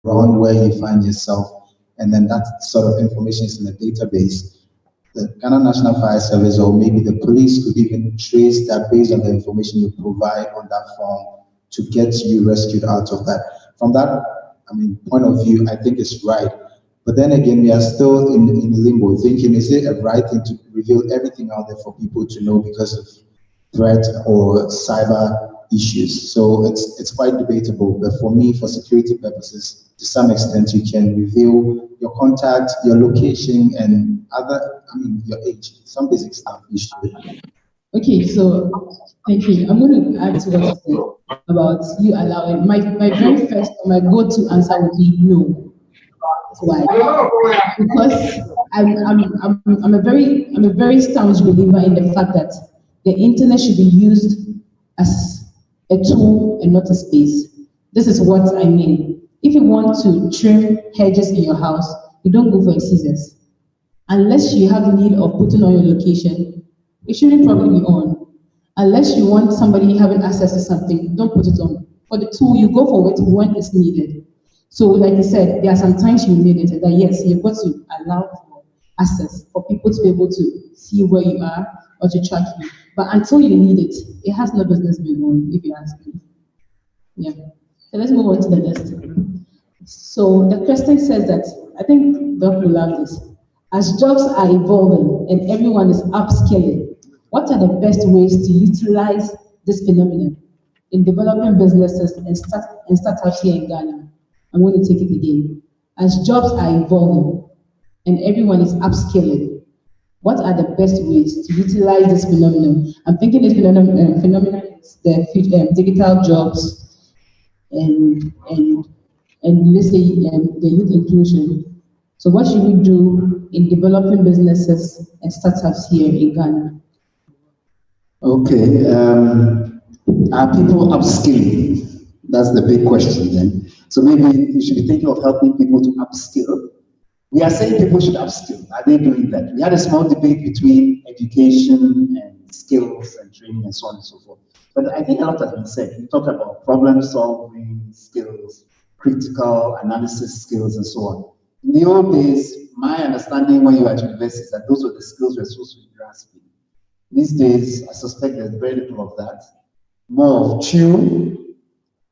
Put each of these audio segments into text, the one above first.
around where you find yourself, and then that sort of information is in a database. The Ghana National Fire Service or maybe the police could even trace that based on the information you provide on that form to get you rescued out of that. From that, point of view, I think it's right. But then again, we are still in limbo, thinking, is it a right thing to reveal everything out there for people to know because of threat or cyber issues? So it's quite debatable. But for me, for security purposes, to some extent, you can reveal your contact, your location, and your age, some basic stuff you should. Okay, so thank you. I'm going to add to what you said about you allowing. My very first, my go-to answer would be no. Why? Because I'm a very staunch believer in the fact that the internet should be used as a tool and not a space. This is what I mean. If you want to trim hedges in your house, you don't go for scissors. Unless you have the need of putting on your location, it shouldn't probably be on. Unless you want somebody having access to something, don't put it on. For the tool, you go for it when it's needed. So like you said, there are some times you need it, that yes, you've got to allow for access, for people to be able to see where you are or to track you. But until you need it, it has no business being on, if you ask me. Yeah. So let's move on to the next one. So the question says that, I think Doc will love this. As jobs are evolving and everyone is upskilling, what are the best ways to utilize this phenomenon in developing businesses and startups here in Ghana? I'm going to take it again. As jobs are evolving and everyone is upskilling, what are the best ways to utilize this phenomenon? I'm thinking this phenomenon is the digital jobs and let's say the youth inclusion. So what should we do in developing businesses and startups here in Ghana? Okay, are people upskilling? That's the big question then. So maybe you should be thinking of helping people to upskill. We are saying people should upskill. Are they doing that? We had a small debate between education and skills and training and so on and so forth. But I think a lot has been said. We talked about problem solving skills, critical analysis skills, and so on. In the old days, my understanding when you were at university is that those were the skills we were supposed to be grasping. These days, I suspect there's very little of that. More of chew,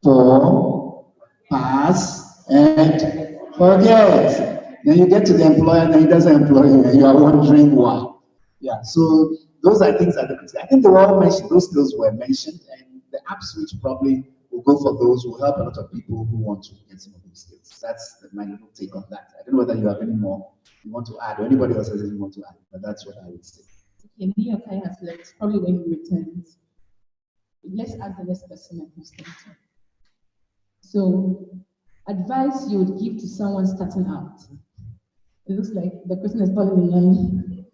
pour, pass, and forget. Then you get to the employer, then he doesn't employ you, and you are wondering why. Yeah, so those are things that I think they were all mentioned, those skills were mentioned, and the app switch probably will go for those who help a lot of people who want to get some of those skills. That's my little take on that. I don't know whether you have any more you want to add, or anybody else has any more to add, but that's what I would say. Okay, New York has left, probably when he returns. Let's add the next person who's starting. So, advice you would give to someone starting out. It looks like the person is falling in line.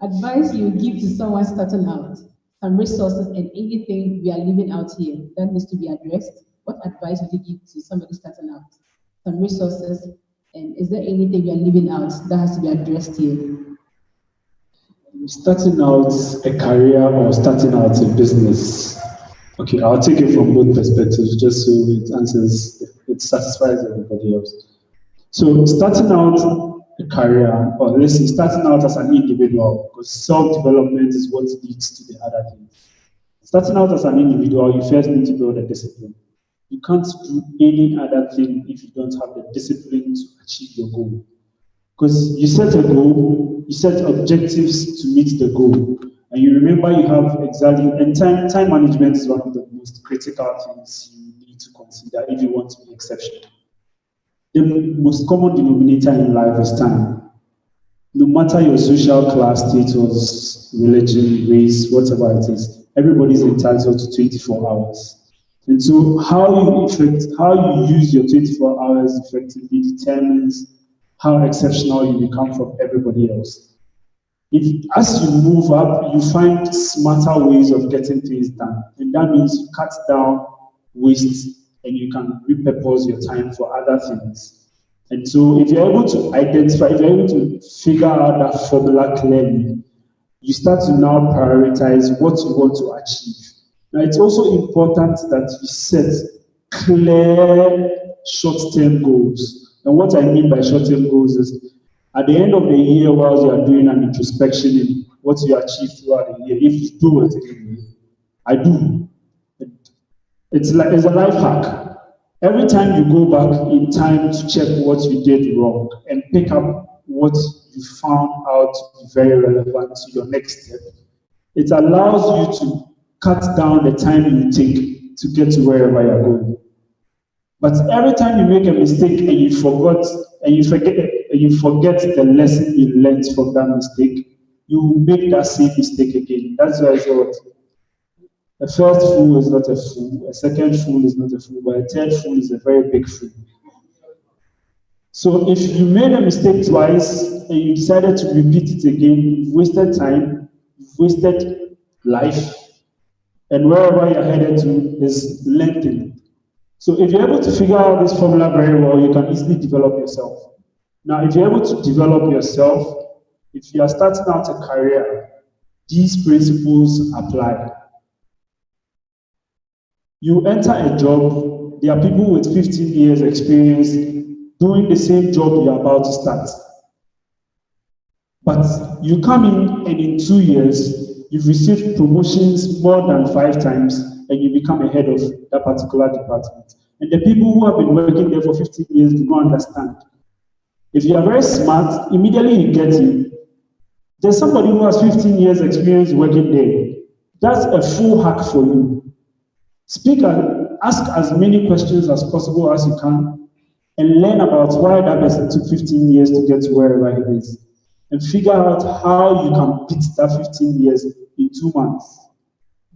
Advice you would give to someone starting out. Some resources and anything we are leaving out here that needs to be addressed. What advice would you give to somebody starting out? Some resources, and is there anything we are leaving out that has to be addressed here? Starting out a career or starting out a business. Okay, I'll take it from both perspectives just so it satisfies everybody else. So starting out a career, or let's say starting out as an individual, because self-development is what leads to the other things. Starting out as an individual, you first need to build a discipline. You can't do any other thing if you don't have the discipline to achieve your goal. Because you set a goal, you set objectives to meet the goal, and you remember you have exactly, and time management is one of the most critical things you need to consider if you want to be exceptional. The most common denominator in life is time. No matter your social class, status, religion, race, whatever it is, everybody's entitled to 24 hours. And so how you use your 24 hours effectively determines how exceptional you become from everybody else. As you move up, you find smarter ways of getting things done. And that means you cut down waste and you can repurpose your time for other things. And so if you're able to identify, if you're able to figure out that formula clearly, you start to now prioritize what you want to achieve. Now, it's also important that you set clear short-term goals. And what I mean by short-term goals is, at the end of the year, while you are doing an introspection in what you achieved throughout the year, if you do it anyway, I do. It's a life hack. Every time you go back in time to check what you did wrong and pick up what you found out to be very relevant to your next step, it allows you to cut down the time you take to get to wherever you're going. But every time you make a mistake and you forget the lesson you learned from that mistake, you will make that same mistake again. That's why I say what a first fool is not a fool, a second fool is not a fool, but a third fool is a very big fool. So if you made a mistake twice and you decided to repeat it again, you've wasted time, you've wasted life, and wherever you're headed to is lengthened. So if you're able to figure out this formula very well, you can easily develop yourself. Now, if you're able to develop yourself, if you are starting out a career, these principles apply. You enter a job, there are people with 15 years experience doing the same job you're about to start. But you come in and in 2 years, you've received promotions more than 5 times and you become a head of that particular department. And the people who have been working there for 15 years do not understand. If you are very smart, immediately you get in. There's somebody who has 15 years experience working there. That's a full hack for you. Ask as many questions as possible as you can and learn about why that person took 15 years to get to wherever he is. And figure out how you can beat that 15 years in 2 months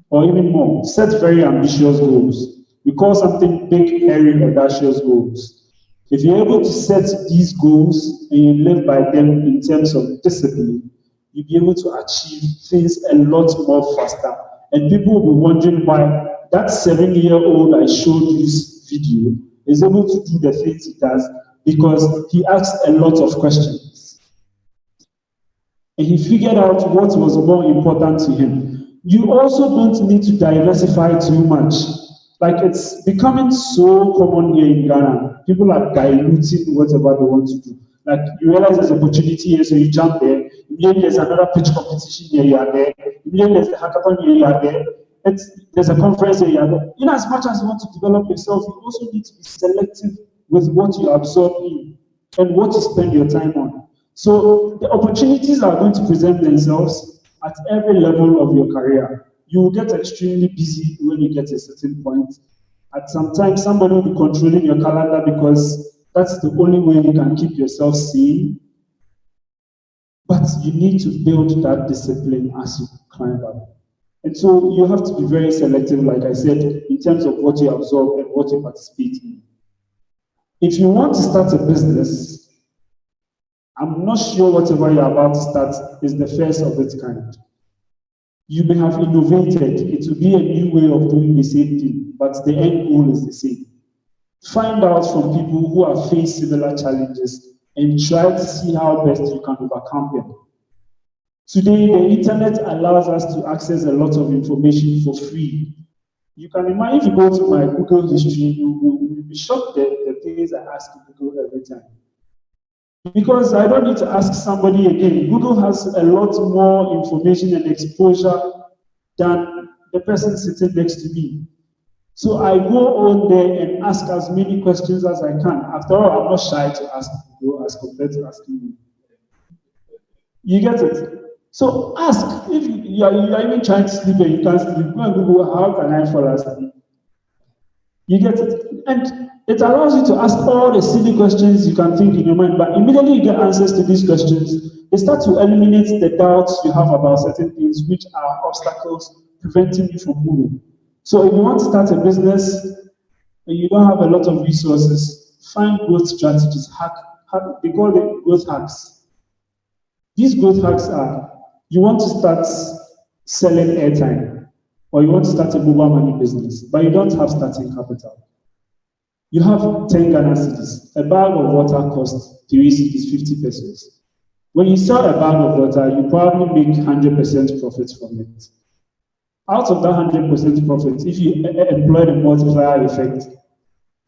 or even more. Set very ambitious goals. We call something big, hairy, audacious goals. If you're able to set these goals and you live by them in terms of discipline, you'll be able to achieve things a lot more faster. And people will be wondering why that 7-year-old I showed you this video is able to do the things he does because he asked a lot of questions. And he figured out what was more important to him. You also don't need to diversify too much. Like, it's becoming so common here in Ghana. People are diluting whatever they want to do. Like, you realize there's an opportunity here, so you jump there. Immediately there's another pitch competition here, you are there. Immediately there's a hackathon here, you are there. There's a conference here, you are there. In as much as you want to develop yourself, you also need to be selective with what you absorb in and what you spend your time on. So the opportunities are going to present themselves at every level of your career. You will get extremely busy when you get to a certain point. At some time, somebody will be controlling your calendar because that's the only way you can keep yourself sane. But you need to build that discipline as you climb up. And so you have to be very selective, like I said, in terms of what you absorb and what you participate in. If you want to start a business, I'm not sure whatever you're about to start is the first of its kind. You may have innovated. It will be a new way of doing the same thing, but the end goal is the same. Find out from people who have faced similar challenges and try to see how best you can overcome them. Today, the internet allows us to access a lot of information for free. You can imagine if you go to my Google history, you will be shocked at the things I ask Google every time. Because I don't need to ask somebody again. Google has a lot more information and exposure than the person sitting next to me. So I go on there and ask as many questions as I can. After all, I'm not shy to ask Google as compared to asking you. You get it? So ask. If you are even trying to sleep and you can't sleep, go and Google, how can I fall asleep? You get it? And it allows you to ask all the silly questions you can think in your mind, but immediately you get answers to these questions, they start to eliminate the doubts you have about certain things, which are obstacles preventing you from moving. So if you want to start a business and you don't have a lot of resources, find growth strategies. They call them growth hacks. These growth hacks are, you want to start selling airtime, or you want to start a mobile money business, but you don't have starting capital. You have 10 Ghana cedis. A bag of water costs 3 cedis, 50 pesos. When you sell a bag of water, you probably make 100% profit from it. Out of that 100% profit, if you employ the multiplier effect,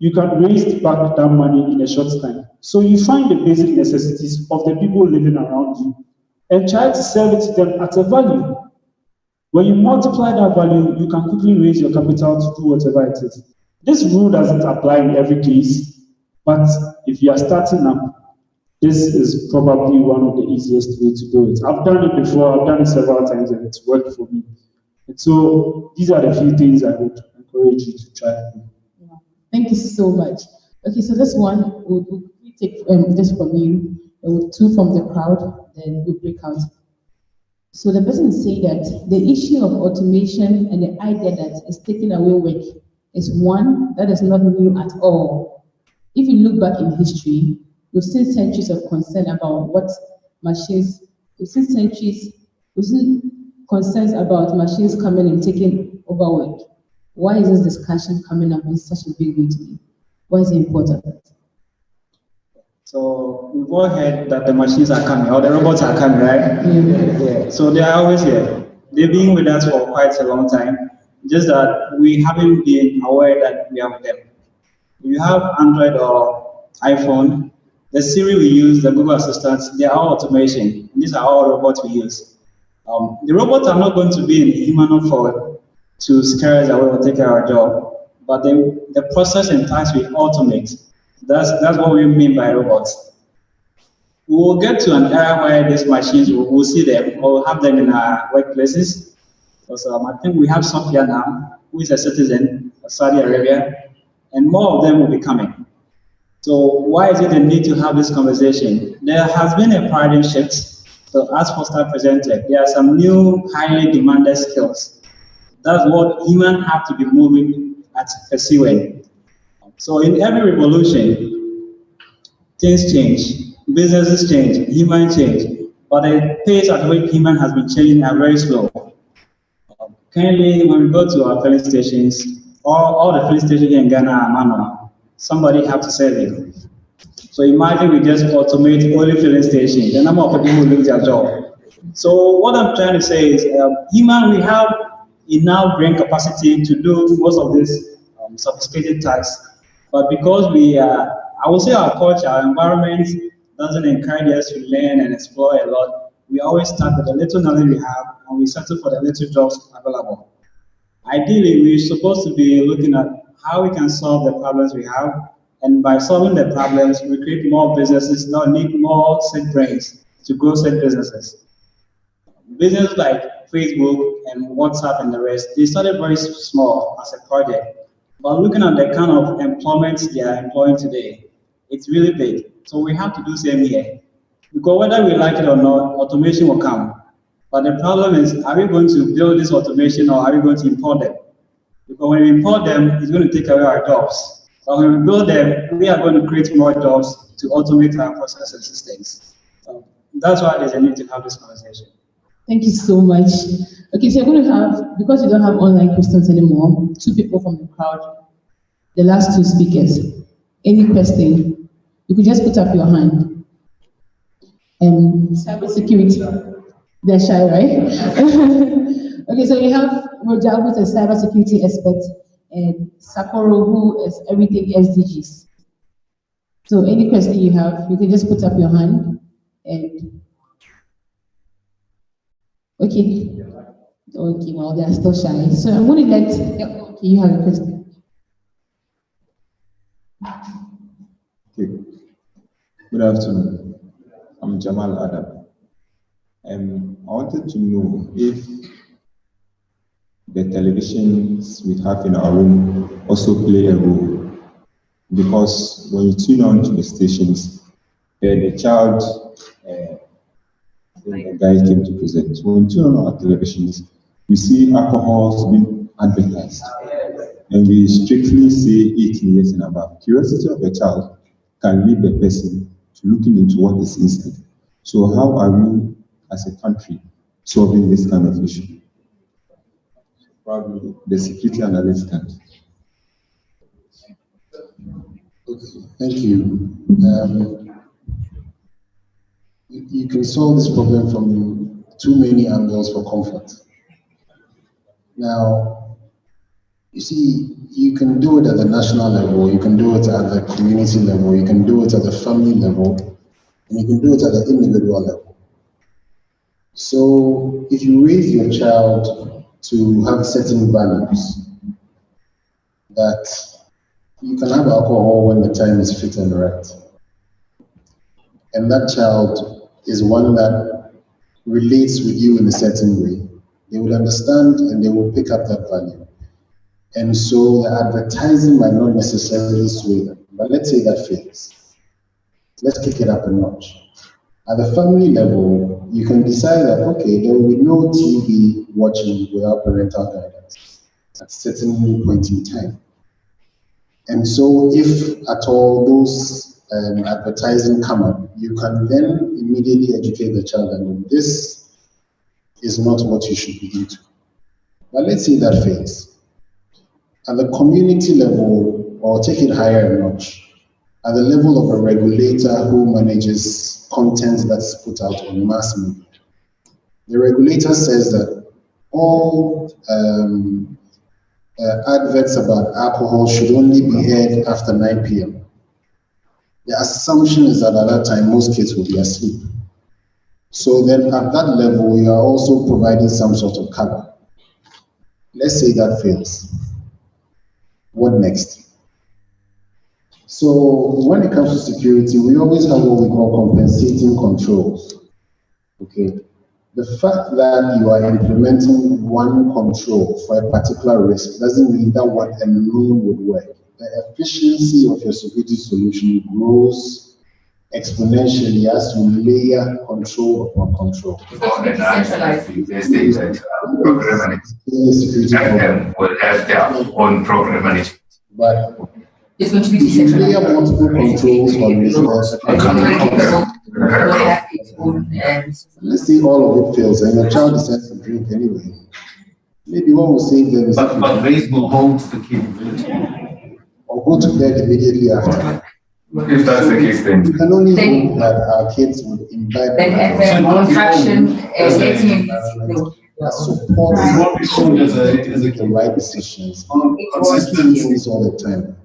you can raise back that money in a short time. So you find the basic necessities of the people living around you and try to sell it to them at a value. When you multiply that value, you can quickly raise your capital to do whatever it is. This rule doesn't apply in every case, but if you are starting up, this is probably one of the easiest ways to do it. I've done it before, I've done it several times, and it's worked for me. And so these are the few things I would encourage you to try and do. Yeah. Thank you so much. Okay, so this one, we'll take this from you, two from the crowd, then we'll break out. So the person is saying that the issue of automation and the idea that it's taking away work is one that is not new at all. If you look back in history, we've seen centuries of concern about what machines, we've seen concerns about machines coming and taking over work. Why is this discussion coming up in such a big way today? Why is it important? So we've all heard that the machines are coming, or the robots are coming, right? Yeah. So they are always here. They've been with us for quite a long time, just that we haven't been aware that we are with them. You have Android or iPhone, the Siri we use, the Google Assistants, they are all automation. These are all robots we use. The robots are not going to be in human form to scare us away or take our job, but the process and tasks we automate. That's what we mean by robots. We will get to an era where these machines, we'll see them or we'll have them in our workplaces. Because I think we have Sophia now, who is a citizen of Saudi Arabia, and more of them will be coming. So why is it the need to have this conversation? There has been a paradigm shift. So as Foster presented, there are some new highly demanded skills. That's what humans have to be moving at pursuing. So in every revolution, things change, businesses change, humans change, but the pace at which human has been changing are very slow. Currently, when we go to our filling stations, all the filling stations here in Ghana are manual. Somebody has to serve it. So imagine we just automate only filling stations, the number of people who lose their job. So what I'm trying to say is, we have enough brain capacity to do most of these sophisticated tasks. But because I would say our culture, our environment doesn't encourage us to learn and explore a lot, we always start with the little knowledge we have and we settle for the little jobs available. Ideally, we're supposed to be looking at how we can solve the problems we have, and by solving the problems, we create more businesses, not need more sick brains to grow sick businesses. Businesses like Facebook and WhatsApp and the rest, they started very small as a project. But looking at the kind of employment they are employing today, it's really big. So we have to do the same here. Because whether we like it or not, automation will come. But the problem is, are we going to build this automation or are we going to import them? Because when we import them, it's going to take away our jobs. But when we build them, we are going to create more jobs to automate our process and systems. So that's why there's a need to have this conversation. Thank you so much. Okay, so we're going to have, because we don't have online questions anymore, two people from the crowd, the last two speakers. Any question? You could just put up your hand. Cybersecurity. They're shy, right? Okay, so you have Roger, who's a cybersecurity expert, and Sapporo, who is everything SDGs. So any question you have, you can just put up your hand. And okay. Okay, well, they are still shy. So I'm going to okay, you have a question. Okay. Good afternoon. I'm Jamal Adam. I wanted to know if the televisions we have in our room also play a role. Because when you tune on to the stations, the child, the guy came to present. So when you tune on our televisions, we see alcohol being advertised. And we strictly say 18 years and above. Curiosity of a child can lead the person to looking into what is inside. So how are we, as a country, solving this kind of issue? Probably the security analyst can. Okay, thank you. You can solve this problem from too many angles for comfort. Now, You see, you can do it at the national level, you can do it at the community level, you can do it at the family level, and you can do it at the individual level. So if you raise your child to have certain values, that you can have alcohol when the time is fit and right, and that child is one that relates with you in a certain way, they will understand and they will pick up that value. And so the advertising might not necessarily sway them. But let's say that fails. Let's kick it up a notch. At the family level, you can decide that, okay, there will be no TV watching without parental guidance at a certain point in time. And so if at all those advertising come up, you can then immediately educate the child that this is not what you should be into. But let's say that fails. At the community level, or take it higher a notch, at the level of a regulator who manages content that's put out on mass media, the regulator says that all adverts about alcohol should only be aired after 9 p.m. The assumption is that at that time, most kids will be asleep. So then at that level, you are also providing some sort of cover. Let's say that fails. What next? So when it comes to security, we always have what we call compensating controls. Okay. The fact that you are implementing one control for a particular risk doesn't mean that one alone would work. The efficiency of your security solution grows exponentially as you layer control upon control. For a decentralized program management, will have their own program management. But it's going to be if you layer multiple controls on this, let's say all of it fails and your child decides to drink anyway. Maybe one will save them. But race will hold the capability. Or go to bed immediately after. If that's the case, then we can only hope that our kids would imbibe support the right decisions, consistent things all the time.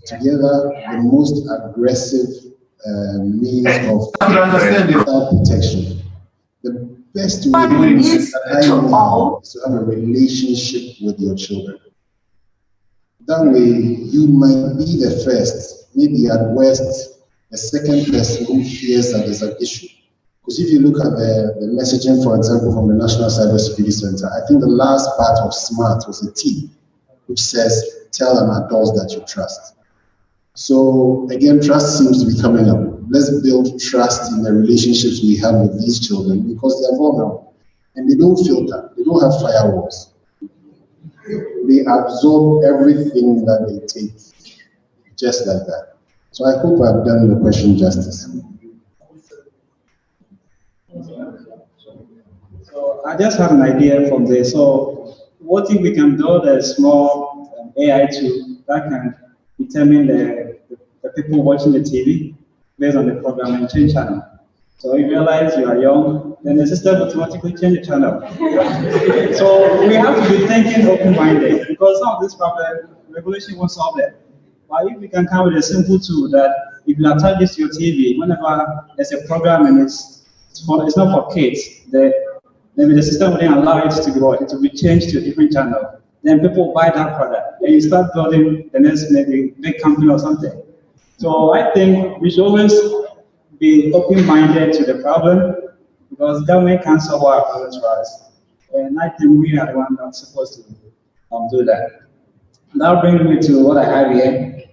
Together, the most aggressive means of self-protection. The best way that I know is to have a relationship with your children. That way, you might be the first, maybe at worst, the second person who hears that there's an issue. Because if you look at the messaging, for example, from the National Cybersecurity Center, I think the last part of SMART was a T, which says, tell an adult that you trust. So again, trust seems to be coming up. Let's build trust in the relationships we have with these children because they are vulnerable and they don't filter, they don't have firewalls. They absorb everything that they take, just like that. So I hope I've done the question justice. So I just have an idea from this. So what if we can build a small AI tool that can determine the people watching the TV based on the program and change channel? So you realize you are young, then the system automatically change the channel. So we have to be thinking open-minded because some of this problem, regulation won't solve it. But if we can come with a simple tool that if you attach this to your TV, whenever there's a program and it's not for kids, maybe the system wouldn't allow it to be changed to a different channel. Then people buy that product. Then you start building the next maybe big company or something. So I think we should always be open-minded to the problem because government can't solve our problems for us. And I think we are the ones that's supposed to do that. That brings me to what I have here.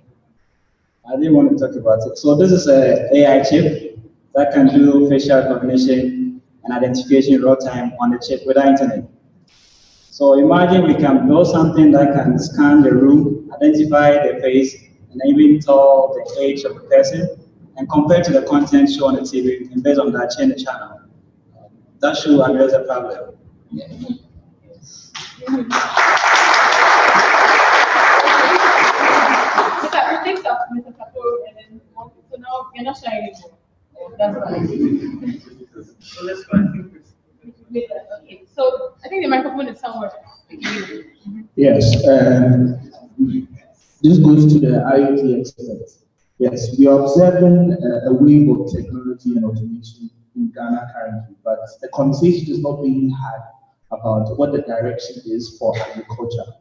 I didn't want to talk about it. So this is an AI chip that can do facial recognition and identification in real time on the chip without internet. So imagine we can build something that can scan the room, identify the face, and even tell the age of the person, and compare to the content shown on the TV, and based on that, change the channel. That should address the problem. Yeah. So now you're not sharing anymore. That's right. So let's go. Okay, so I think the microphone is somewhere. Yes, this goes to the IoT expert. Yes, we are observing a wave of technology and automation in Ghana currently, but the conversation is not being had about what the direction is for agriculture.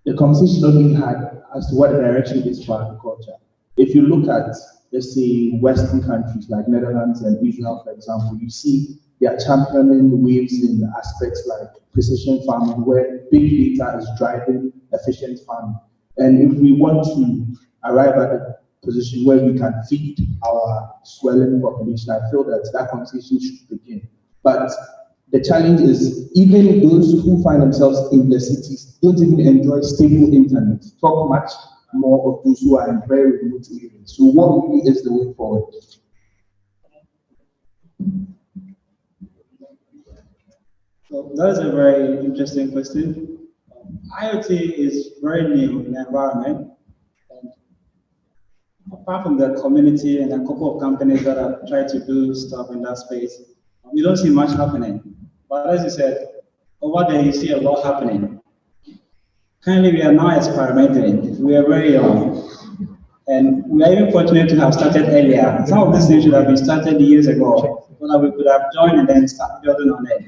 The conversation is not being had as to what the direction is for agriculture. If you look at, let's say, Western countries like Netherlands and Israel, for example, you see they are championing waves in aspects like precision farming, where big data is driving efficient farming. And if we want to arrive at a position where we can feed our swelling population, I feel that that conversation should begin. But the challenge is even those who find themselves in the cities don't even enjoy stable internet. Talk much more of those who are in very remote areas. So what really is the way forward? So that's a very interesting question. IoT is very new in the environment. And apart from the community and a couple of companies that have tried to do stuff in that space, we don't see much happening. But as you said, over there you see a lot happening. Currently we are now experimenting. We are very young. And we are even fortunate to have started earlier. Some of these things should have been started years ago, so that we could have joined and then start building on it.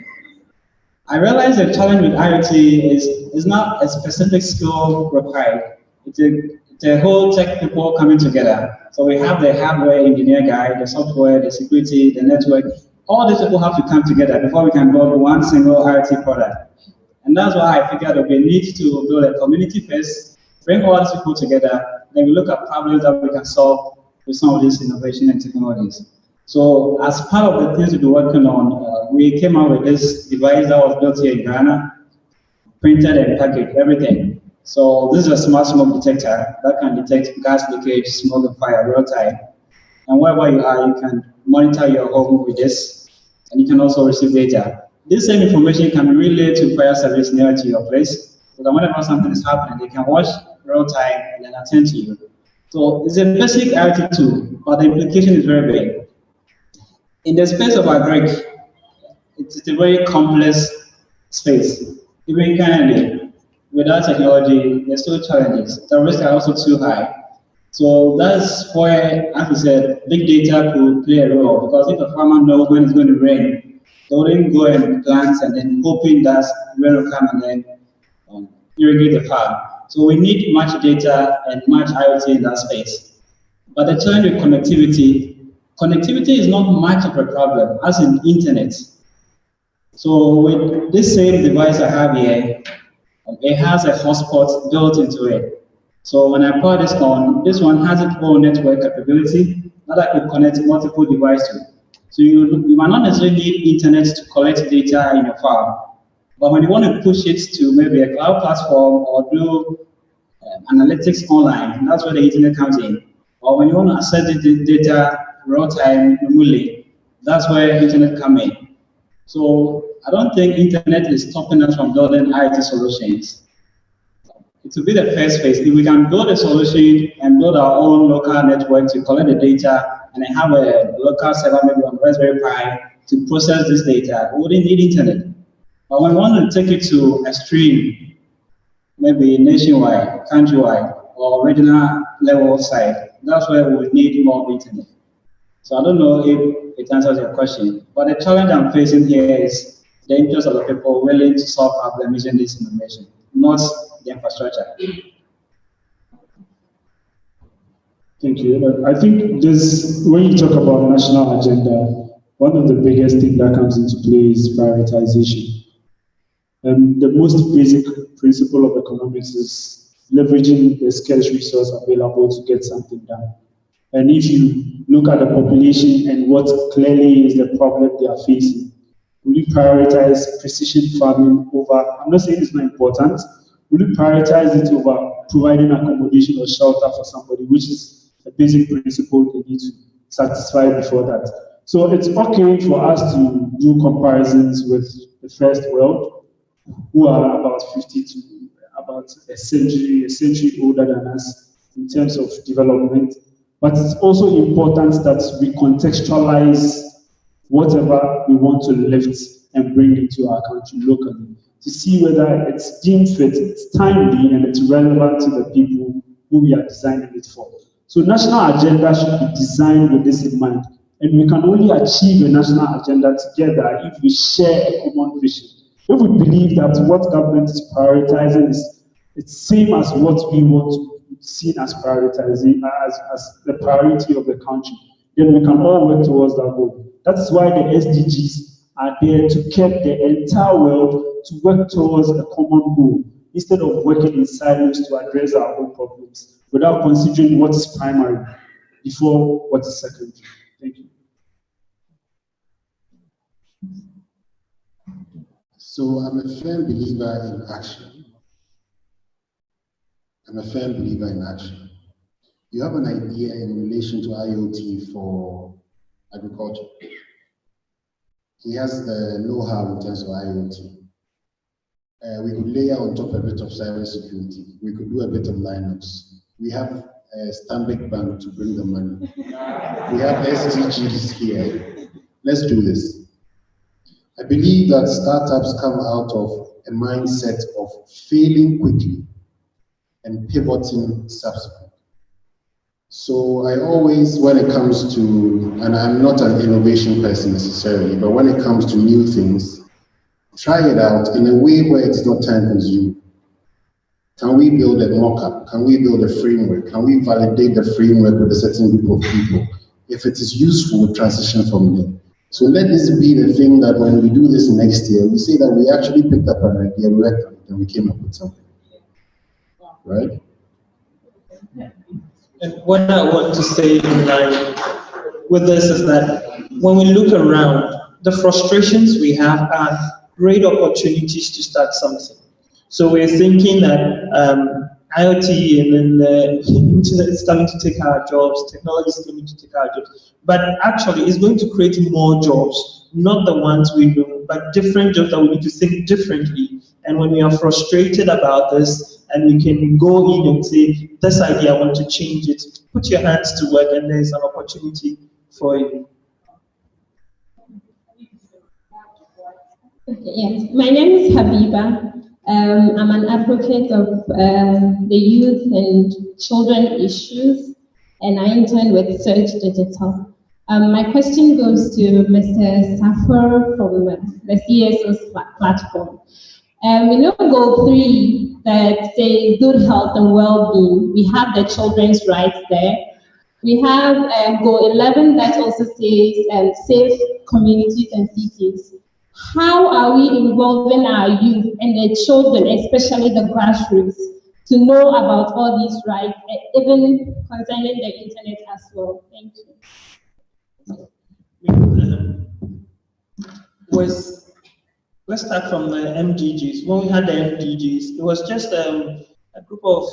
I realize the challenge with IoT is not a specific skill required. It's a whole tech people coming together. So we have the hardware engineer guy, the software, the security, the network. All these people have to come together before we can build one single IoT product. And that's why I figured we need to build a community first, bring all these people together, then we look at problems that we can solve with some of these innovation and technologies. So as part of the things we've been working on, we came out with this device that was built here in Ghana, printed and packaged, everything. So this is a smart smoke detector that can detect gas leakage, smoke, and fire real time. And wherever you are, you can monitor your home with this, and you can also receive data. This same information can be relayed to fire service near to your place, so that whenever something is happening, they can watch real time and then attend to you. So it's a basic IoT tool, but the implication is very big. In the space of agri, it's a very complex space. Even currently, without technology, there's still challenges. The risks are also too high. So that's where, as I said, big data could play a role, because if a farmer knows when it's going to rain, they wouldn't go and plant and then hoping that rain will come and then irrigate the farm. So we need much data and much IoT in that space. But the challenge with connectivity is not much of a problem as in internet. So with this same device I have here, it has a hotspot built into it. So when I power this on, this one has its own network capability that I could connect multiple devices to. So you might not necessarily need internet to collect data in your farm, but when you want to push it to maybe a cloud platform or do analytics online, that's where the internet comes in. Or when you want to access the data real time remotely, that's where internet comes in. So I don't think internet is stopping us from building IoT solutions. It will be the first phase. If we can build a solution and build our own local network to collect the data and then have a local server maybe on Raspberry Pi to process this data, we wouldn't need internet. But when we want to take it to extreme, maybe nationwide, countrywide, or regional level side, that's where we would need more internet. So I don't know if it answers your question, but the challenge I'm facing here is the interest of the people willing to solve problems using this information, not the infrastructure. Thank you. I think this, when you talk about national agenda, one of the biggest things that comes into play is prioritization. The most basic principle of economics is leveraging the scarce resource available to get something done. And if you look at the population and what clearly is the problem they are facing, will you prioritize precision farming over, I'm not saying it's not important, will you prioritize it over providing accommodation or shelter for somebody, which is a basic principle they need to satisfy before that. So it's okay for us to do comparisons with the first world, who are about 50 to about a century older than us in terms of development. But it's also important that we contextualize whatever we want to lift and bring it to our country locally to see whether it's deemed fit, it's timely, and it's relevant to the people who we are designing it for. So national agenda should be designed with this in mind. And we can only achieve a national agenda together if we share a common vision. If we believe that what government is prioritizing is it's same as what we want to be seen as prioritizing as the priority of the country, then we can all work towards that goal. That is why the SDGs are there to keep the entire world to work towards a common goal, instead of working in silos to address our own problems without considering what is primary before what is secondary. Thank you. So I'm a firm believer in action. You have an idea in relation to IoT for agriculture. He has the know-how in terms of IoT. We could layer on top a bit of cybersecurity. We could do a bit of Linux. We have a Stanbic Bank to bring the money. We have SDGs here. Let's do this. I believe that startups come out of a mindset of failing quickly and pivoting subsequently. So I always, when it comes to, and I'm not an innovation person necessarily, but when it comes to new things, try it out in a way where it's not time consuming. Can we build a mock-up? Can we build a framework? Can we validate the framework with a certain group of people? If it is useful, transition from there. So let this be the thing that when we do this next year, we say that we actually picked up an idea, we worked on it, and we came up with something. Right? And what I want to say in line with this is that when we look around, the frustrations we have are great opportunities to start something. So we're thinking that IoT and then the internet is coming to take our jobs, technology is coming to take our jobs. But actually, it's going to create more jobs, not the ones we know, but different jobs that we need to think differently. And when we are frustrated about this, and we can go in and say, this idea, I want to change it, put your hands to work, and there's an opportunity for you. Okay, yes, my name is Habiba. I'm an advocate of the youth and children issues, and I intern with Search Digital. My question goes to Mr. Safar from the CSO's platform. We know goal 3 that says good health and well-being. We have the children's rights there. We have goal 11 that also says safe communities and cities. How are we involving our youth and the children, especially the grassroots, to know about all these rights, even concerning the internet as well? Thank you. Let's start from the MDGs. When we had the MDGs, it was just a group of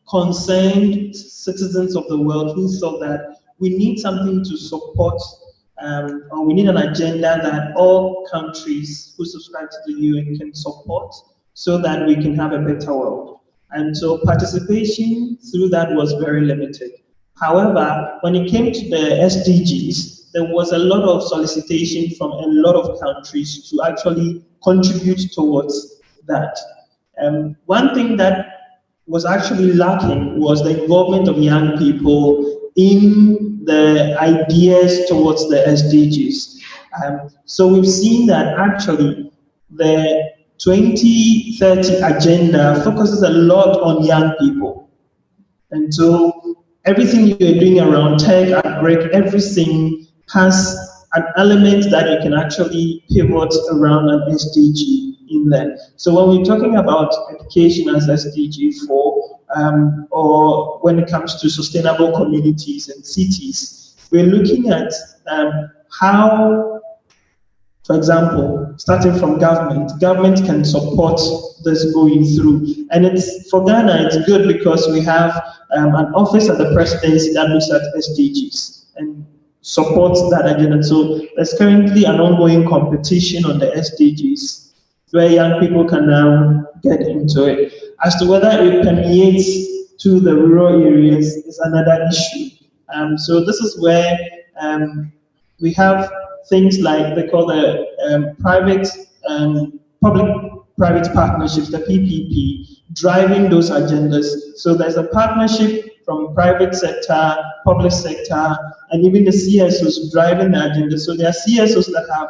concerned citizens of the world who thought that we need something to support, or we need an agenda that all countries who subscribe to the UN can support so that we can have a better world. And so participation through that was very limited. However, when it came to the SDGs, there was a lot of solicitation from a lot of countries to actually contribute towards that. One thing that was actually lacking was the involvement of young people in the ideas towards the SDGs. So we've seen that actually the 2030 agenda focuses a lot on young people. And so everything you're doing around tech, agric, everything has an element that you can actually pivot around an SDG in there. So when we're talking about education as SDG 4, or when it comes to sustainable communities and cities, we're looking at how, for example, starting from government can support this going through. And it's for Ghana, it's good because we have an office at the presidency that looks at SDGs and supports that agenda. So there's currently an ongoing competition on the SDGs where young people can now get into it. As to whether it permeates to the rural areas is another issue. So this is where we have things like they call the private public-private partnerships, the PPP, driving those agendas. So there's a partnership from private sector, public sector, and even the CSOs driving the agenda. So there are CSOs that have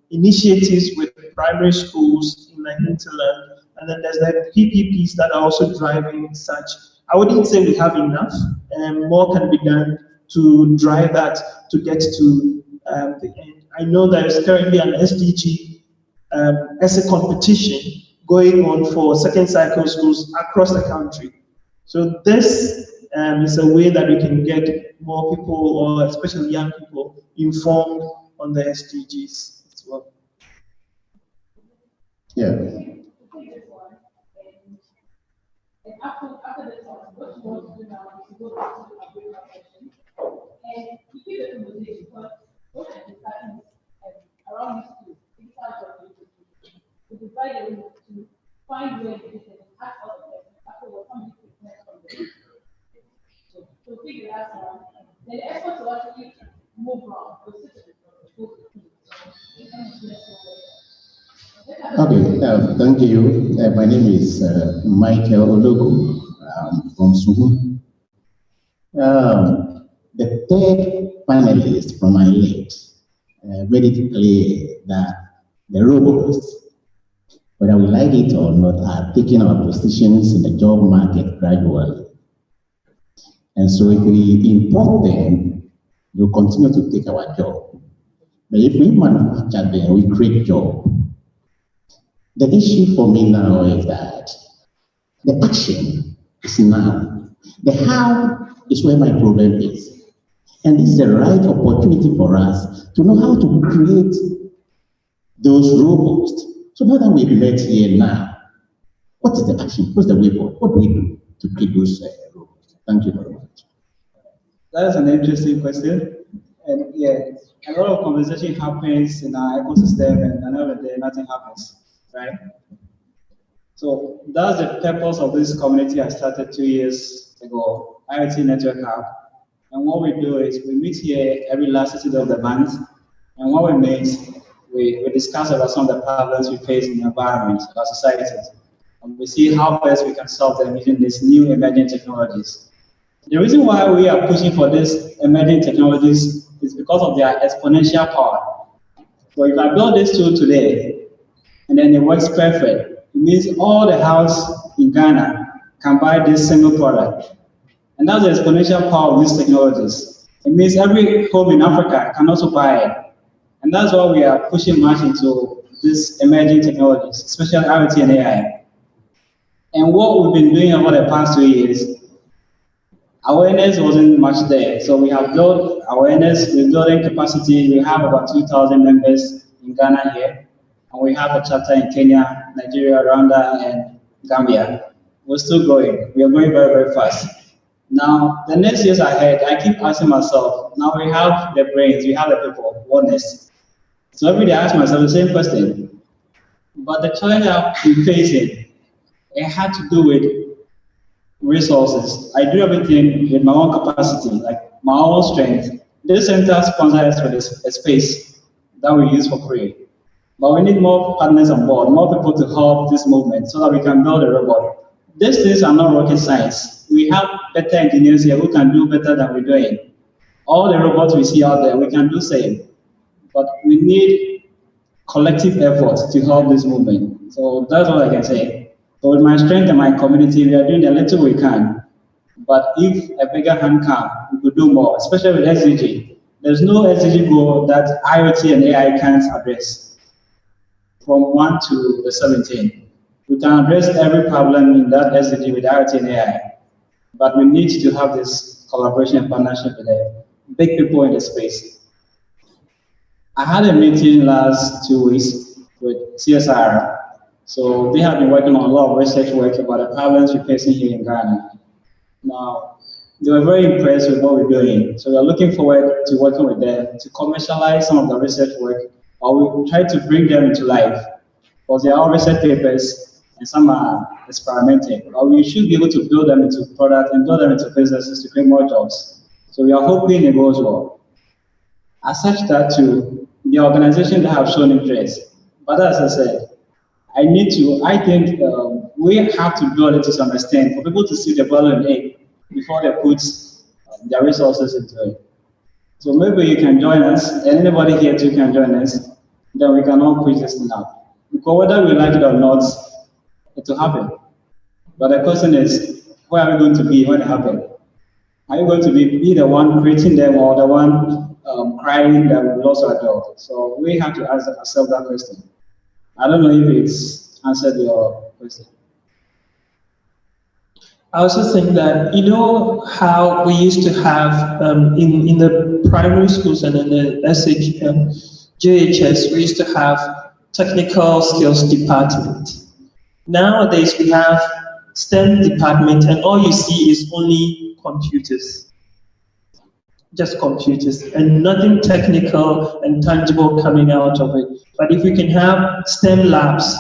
initiatives with primary schools in the hinterland, and then there's the PPPs that are also driving such. I wouldn't say we have enough, and more can be done to drive that to get to the end. I know there is currently an SDG as a competition going on for second cycle schools across the country. So this is a way that we can get more people, or especially young people, informed on the SDGs as well. Yeah. After the talk, what you want to do now is to go back to the Africa question. And to keep the conversation, because most of the studies around this school, we decided to find ways to act out of it after what comes from the so figure out then the effort to actually move on was such a Okay, thank you. My name is Michael Ologu from Suhu. The third panelist from my left made it clear that the robots, whether we like it or not, are taking our positions in the job market gradually. And so if we import them, they'll continue to take our job. But if we manufacture them, we create jobs. The issue for me now is that the action is now. The how is where my problem is. And this is the right opportunity for us to know how to create those robots. So now that we've met here now, what is the action? What's the way forward? What do we do to create those robots? Thank you very much. That is an interesting question. And yeah, a lot of conversation happens in our ecosystem, and another day nothing happens, right? So that's the purpose of this community I started 2 years ago, IoT Network Hub. And what we do is we meet here every last Saturday of the month, and when we meet, we discuss about some of the problems we face in the environment, our societies, and we see how best we can solve them using these new emerging technologies. The reason why we are pushing for these emerging technologies is because of their exponential power. So if I build this tool today, and then it works perfect, it means all the house in Ghana can buy this single product. And that's the exponential power of these technologies. It means every home in Africa can also buy it. And that's why we are pushing much into these emerging technologies, especially IoT and AI. And what we've been doing over the past 2 years, awareness wasn't much there. So we have built awareness, we're building capacity. We have about 2,000 members in Ghana here. And we have a chapter in Kenya, Nigeria, Rwanda, and Gambia. We're still growing. We are growing very, very fast. Now, the next years ahead, I keep asking myself, now we have the brains, we have the people, what next? So every day I ask myself the same question. But the challenge I've been facing, it had to do with resources. I do everything with my own capacity, like my own strength. This center sponsors with a space that we use for free. But we need more partners on board, more people to help this movement so that we can build a robot. These things are not rocket science. We have better engineers here who can do better than we're doing. All the robots we see out there, we can do same. But we need collective efforts to help this movement. So that's all I can say. So with my strength and my community, we are doing the little we can. But if a bigger hand comes, we could do more, especially with SDG. There's no SDG goal that IoT and AI can't address. From 1 to the 17. We can address every problem in that SDG with IoT and AI. But we need to have this collaboration and partnership with the big people in the space. I had a meeting last 2 weeks with CSR. So they have been working on a lot of research work about the problems we're facing here in Ghana. Now, they were very impressed with what we're doing. So we're looking forward to working with them to commercialize some of the research work, or we try to bring them into life. Because they are all research papers and some are experimental. But we should be able to build them into products and build them into businesses to create more jobs. So we are hoping it goes well. attach that to the organization that have shown interest. But as I said, I think we have to build it to some extent for people to see the value in it before they put their resources into it. So maybe you can join us, and anybody here too can join us, then we can all push this thing out. Because whether we like it or not, it will happen. But the question is, where are we going to be when it happens? Are you going to be the one creating them or the one crying that we lost our job? So we have to ask ourselves that question. I don't know if it's answered your question. I also think that, you know how we used to have in the primary schools and in the JHS, we used to have technical skills department. Nowadays we have STEM department and all you see is only computers. Just computers and nothing technical and tangible coming out of it. But if we can have STEM labs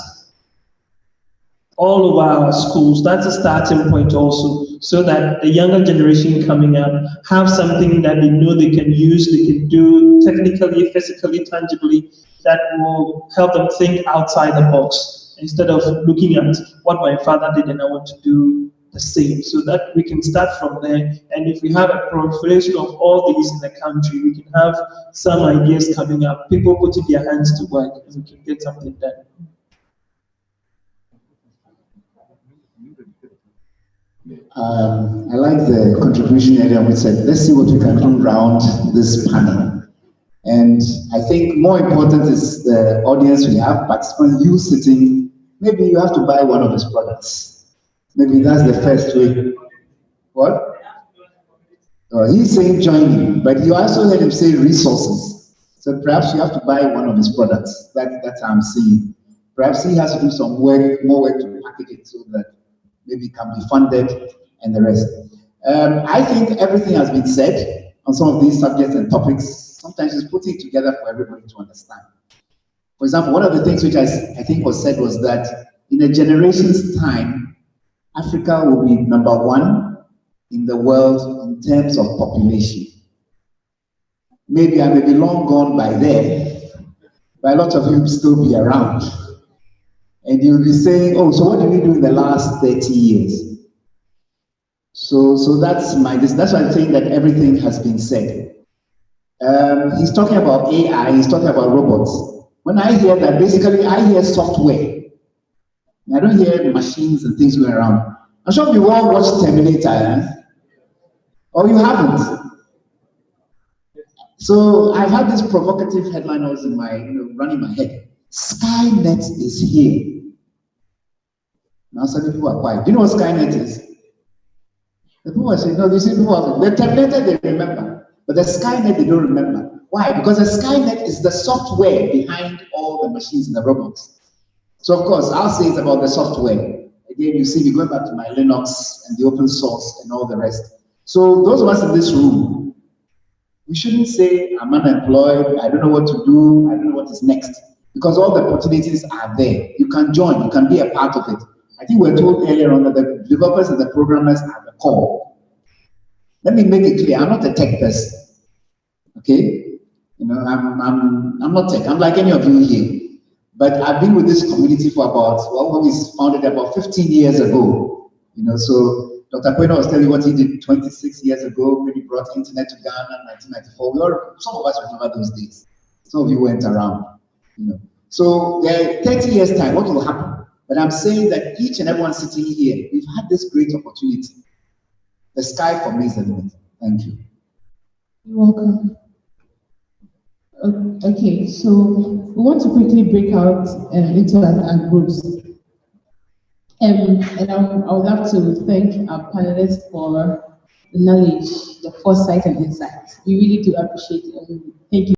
all over our schools, that's a starting point also, so that the younger generation coming up have something that they know they can use, they can do technically, physically, tangibly, that will help them think outside the box instead of looking at what my father did and I want to do the same. So that we can start from there, and if we have a proliferation of all these in the country, we can have some ideas coming up, people putting their hands to work, and we can get something done. I like the contribution area which said, let's see what we can do around this panel. And I think more important is the audience we have, participants, you sitting, maybe you have to buy one of his products. Maybe that's the first way. What? He's saying join him, but you also heard him say resources. So perhaps you have to buy one of his products. That's how I'm seeing. Perhaps he has to do some work, more work to package it so that maybe it can be funded and the rest. I think everything has been said on some of these subjects and topics. Sometimes it's putting it together for everybody to understand. For example, one of the things which I think was said was that in a generation's time, Africa will be #1 in the world in terms of population. Maybe I may be long gone by then, but a lot of you will still be around. And you'll be saying, oh, so what did we do in the last 30 years? So that's why I'm saying that everything has been said. He's talking about AI, he's talking about robots. When I hear that, basically I hear software. I don't hear machines and things going around. I'm sure you all watched Terminator, or you haven't. So I've had this provocative headline always in my, running my head. Skynet is here. Now some people are quiet. Do you know what Skynet is? The people are saying, no, you see people are saying, the Terminator they remember, but the Skynet they don't remember. Why? Because the Skynet is the software behind all the machines and the robots. So of course, I'll say it's about the software. Again, you see me going back to my Linux and the open source and all the rest. So those of us in this room, we shouldn't say, I'm unemployed, I don't know what to do, I don't know what is next. Because all the opportunities are there. You can join, you can be a part of it. I think we were told earlier on that the developers and the programmers are the core. Let me make it clear, I'm not a tech person. Okay? I'm not tech, I'm like any of you here. But I've been with this community for about, well, we founded about 15 years ago. So Dr. Kwena was telling you what he did 26 years ago when he brought internet to Ghana in 1994. Some of us remember those days. Some of you went around. So 30 years time, what will happen? But I'm saying that each and everyone sitting here, we've had this great opportunity. The sky for me is the limit. Thank you. You're welcome. Okay, so we want to quickly break out into our groups. And I would love to thank our panelists for the knowledge, the foresight and insight. We really do appreciate it. And thank you.